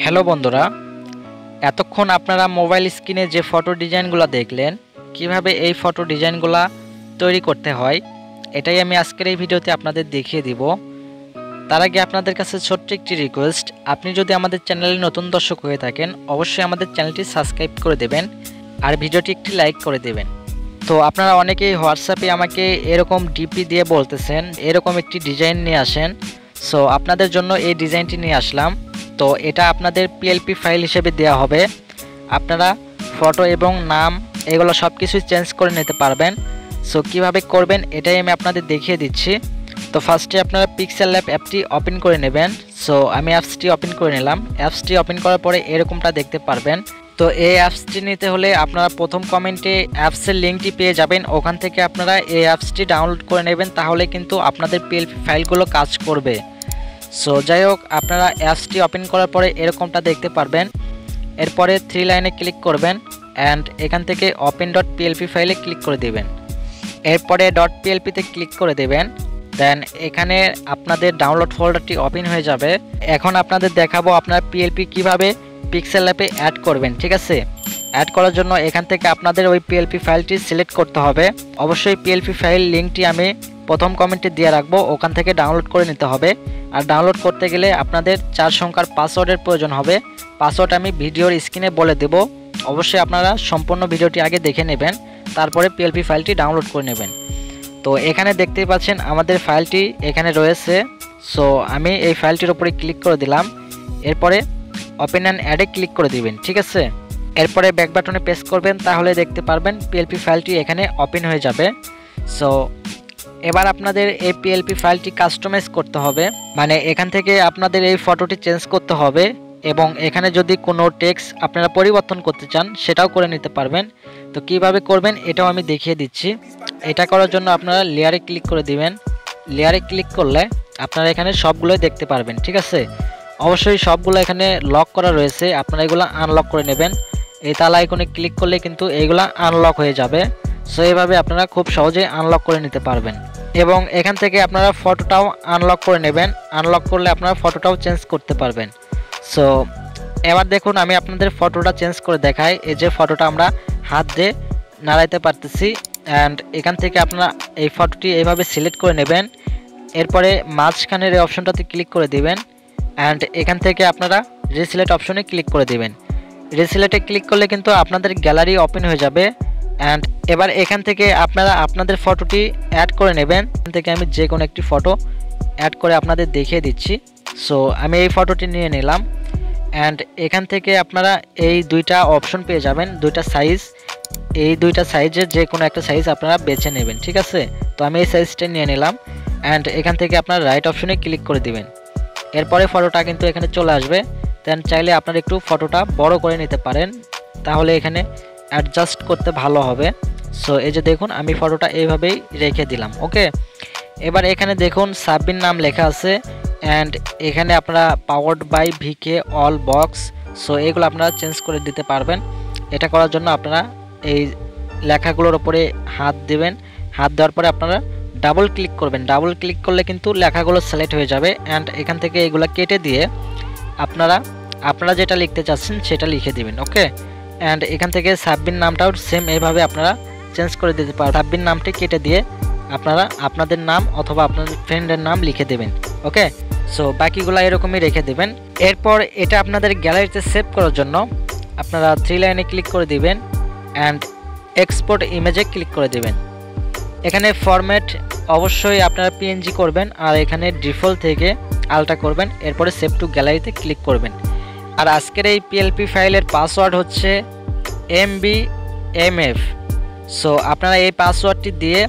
Hello বন্ধুরা, এতক্ষণ আপনারা মোবাইল স্ক্রিনে যে ফটো ডিজাইনগুলো দেখলেন, কিভাবে এই ফটো ডিজাইনগুলো তৈরি করতে হয় এটাই আমি আজকের এই ভিডিওতে আপনাদের দেখিয়ে দিব। তার আগে আপনাদের কাছে ছোট্ট একটি রিকোয়েস্ট, আপনি যদি আমাদের চ্যানেলে নতুন দর্শক হয়ে থাকেন অবশ্যই আমাদের চ্যানেলটি সাবস্ক্রাইব করে দেবেন আর ভিডিওটি একটি লাইক করে দেবেন। তো আপনারা অনেকেই হোয়াটসঅ্যাপে আমাকে এরকম ডিপি দিয়ে বলতেছেন এরকম একটি ডিজাইন নিয়ে আসেন। সো আপনাদের জন্য এই ডিজাইনটি নিয়ে আসলাম। তো এটা আপনাদের পিএলপি ফাইল হিসেবে দেওয়া হবে। আপনারা ফটো এবং নাম এগুলো সব কিছুই চেঞ্জ করে নিতে পারবেন। সো কিভাবে করবেন এটাই আমি আপনাদের দেখিয়ে দিচ্ছি। তো ফার্স্টে আপনারা পিক্সেল ল্যাব অ্যাপটি ওপেন করে নেবেন। সো আমি অ্যাপসটি ওপেন করে নিলাম। অ্যাপসটি ওপেন করার পরে এরকমটা দেখতে পারবেন। তো এই অ্যাপসটি নিতে হলে আপনারা প্রথম কমেন্টে অ্যাপসের লিঙ্কটি পেয়ে যাবেন, ওখান থেকে আপনারা এই অ্যাপসটি ডাউনলোড করে নেবেন, তাহলে কিন্তু আপনাদের পিএলপি ফাইলগুলো কাজ করবে। সো যাই হোক, আপনারা অ্যাপসটি ওপেন করার পরে এরকমটা দেখতে পারবেন। এরপরে 3 লাইনে ক্লিক করবেন অ্যান্ড এখান থেকে ওপেন ডট পিএলপি ফাইলে ক্লিক করে দেবেন। এরপরে ডট পিএলপিতে ক্লিক করে দেবেন। দেন এখানে আপনাদের ডাউনলোড ফোল্ডারটি ওপেন হয়ে যাবে। এখন আপনাদের দেখাবো আপনার পিএলপি কিভাবে পিক্সেল অ্যাপে অ্যাড করবেন। ঠিক আছে, অ্যাড করার জন্য এখান থেকে আপনাদের ওই পিএলপি ফাইলটি সিলেক্ট করতে হবে। অবশ্যই পিএলপি ফাইল লিঙ্কটি আমি প্রথম কমেন্টে দিয়ে রাখবো, ওখান থেকে ডাউনলোড করে নিতে হবে। আর ডাউনলোড করতে গেলে আপনাদের 4 সংখ্যার পাসওয়ার্ডের প্রয়োজন হবে। পাসওয়ার্ড আমি ভিডিওর স্ক্রিনে বলে দেব, অবশ্যই আপনারা সম্পূর্ণ ভিডিওটি আগে দেখে নেবেন, তারপরে পিএলপি ফাইলটি ডাউনলোড করে নেবেন। তো এখানে দেখতেই পাচ্ছেন আমাদের ফাইলটি এখানে রয়েছে। সো আমি এই ফাইলটির উপরে ক্লিক করে দিলাম। এরপরে ওপেন অ্যান্ড অ্যাডে ক্লিক করে দিবেন। ঠিক আছে, এরপরে ব্যাক বাটনে প্রেস করবেন, তাহলে দেখতে পারবেন পিএলপি ফাইলটি এখানে ওপেন হয়ে যাবে। সো এবার আপনাদের এই পিএলপি ফাইলটি কাস্টমাইজ করতে হবে, মানে এখান থেকে আপনাদের এই ফটোটি চেঞ্জ করতে হবে এবং এখানে যদি কোনো টেক্সট আপনারা পরিবর্তন করতে চান সেটাও করে নিতে পারবেন। তো কিভাবে করবেন এটাও আমি দেখিয়ে দিচ্ছি। এটা করার জন্য আপনারা লেয়ারে ক্লিক করে দিবেন। লেয়ারে ক্লিক করলে আপনারা এখানে সবগুলোই দেখতে পারবেন। ঠিক আছে, অবশ্যই সবগুলো এখানে লক করা রয়েছে, আপনারা এগুলো আনলক করে নেবেন। এই তালা আইকনে ক্লিক করলে কিন্তু এইগুলো আনলক হয়ে যাবে। সো এইভাবে আপনারা খুব সহজে আনলক করে নিতে পারবেন এবং এখান থেকে আপনারা ফটোটাও আনলক করে নেবেন। আনলক করলে আপনারা ফটোটাও চেঞ্জ করতে পারবেন। সো এবার দেখুন আমি আপনাদের ফটোটা চেঞ্জ করে দেখাই। এই যে ফটোটা আমরা হাত দিয়ে নাড়াইতে পারতেছি অ্যান্ড এখান থেকে আপনারা এই ফটোটি এইভাবে সিলেক্ট করে নেবেন। এরপরে মাঝখানের এই অপশনটাতে ক্লিক করে দিবেন অ্যান্ড এখান থেকে আপনারা রিসিলেক্ট অপশনে ক্লিক করে দিবেন। রিসিলেক্টে ক্লিক করলে কিন্তু আপনাদের গ্যালারি ওপেন হয়ে যাবে অ্যান্ড এবার এখান থেকে আপনারা আপনাদের ফটোটি অ্যাড করে নেবেন। এখান থেকে আমি যে কোনো একটি ফটো অ্যাড করে আপনাদের দেখিয়ে দিচ্ছি। সো আমি এই ফটোটি নিয়ে নিলাম অ্যান্ড এখান থেকে আপনারা এই দুইটা অপশন পেয়ে যাবেন, দুইটা সাইজ। এই দুইটা সাইজের যে কোনো একটা সাইজ আপনারা বেছে নেবেন। ঠিক আছে, তো আমি এই সাইজটা নিয়ে নিলাম অ্যান্ড এখান থেকে আপনারা রাইট অপশনে ক্লিক করে দিবেন। এরপরে ফটোটা কিন্তু এখানে চলে আসবে। দেন চাইলে আপনারা একটু ফটোটা বড় করে নিতে পারেন, তাহলে এখানে অ্যাডজাস্ট করতে ভালো হবে। সো এই যে দেখুন আমি ফটোটা এইভাবেই রেখে দিলাম। ওকে, এবার এখানে দেখুন সাব্বির নাম লেখা আছে অ্যান্ড এখানে আপনারা powered by VK all box. So এগুলো আপনারা চেঞ্জ করে দিতে পারবেন। এটা করার জন্য আপনারা এই লেখাগুলোর উপরে হাত দেবেন। হাত দেওয়ার পরে আপনারা ডাবল ক্লিক করবেন। ডাবল ক্লিক করলে কিন্তু লেখাগুলো সিলেক্ট হয়ে যাবে অ্যান্ড এখান থেকে এগুলো কেটে দিয়ে আপনারা যেটা লিখতে চাচ্ছেন সেটা লিখে দিবেন। ওকে, অ্যান্ড এখান থেকে সাব্বির নামটাও সেম এইভাবে আপনারা চেঞ্জ করে দিতে পারেন। সাব্বির নামটি কেটে দিয়ে আপনারা আপনাদের নাম অথবা আপনাদের ফ্রেন্ডের নাম লিখে দেবেন। ওকে, সো বাকিগুলো এরকমই রেখে দেবেন। এরপর এটা আপনাদের গ্যালারিতে সেভ করার জন্য আপনারা 3 লাইনে ক্লিক করে দিবেন অ্যান্ড এক্সপোর্ট ইমেজে ক্লিক করে দিবেন। এখানে ফরম্যাট অবশ্যই আপনারা পিএনজি করবেন আর এখানে ডিফল্ট থেকে আলটা করবেন। এরপরে সেভ টু গ্যালারিতে ক্লিক করবেন। আর আজকের এই পিএলপি ফাইলের পাসওয়ার্ড হচ্ছে MBMF। সো আপনারা এই পাসওয়ার্ডটি দিয়ে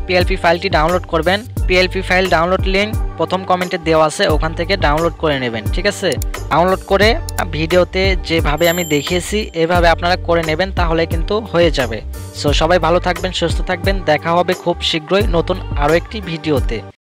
পিএলপি ফাইলটি ডাউনলোড করবেন। পিএলপি ফাইল ডাউনলোড লিঙ্ক প্রথম কমেন্টে দেওয়া আছে, ওখান থেকে ডাউনলোড করে নেবেন। ঠিক আছে, ডাউনলোড করে ভিডিওতে যেভাবে আমি দেখিয়েছি এভাবে আপনারা করে নেবেন, তাহলে কিন্তু হয়ে যাবে। সো সবাই ভালো থাকবেন, সুস্থ থাকবেন, দেখা হবে খুব শীঘ্রই নতুন আরও একটি ভিডিওতে।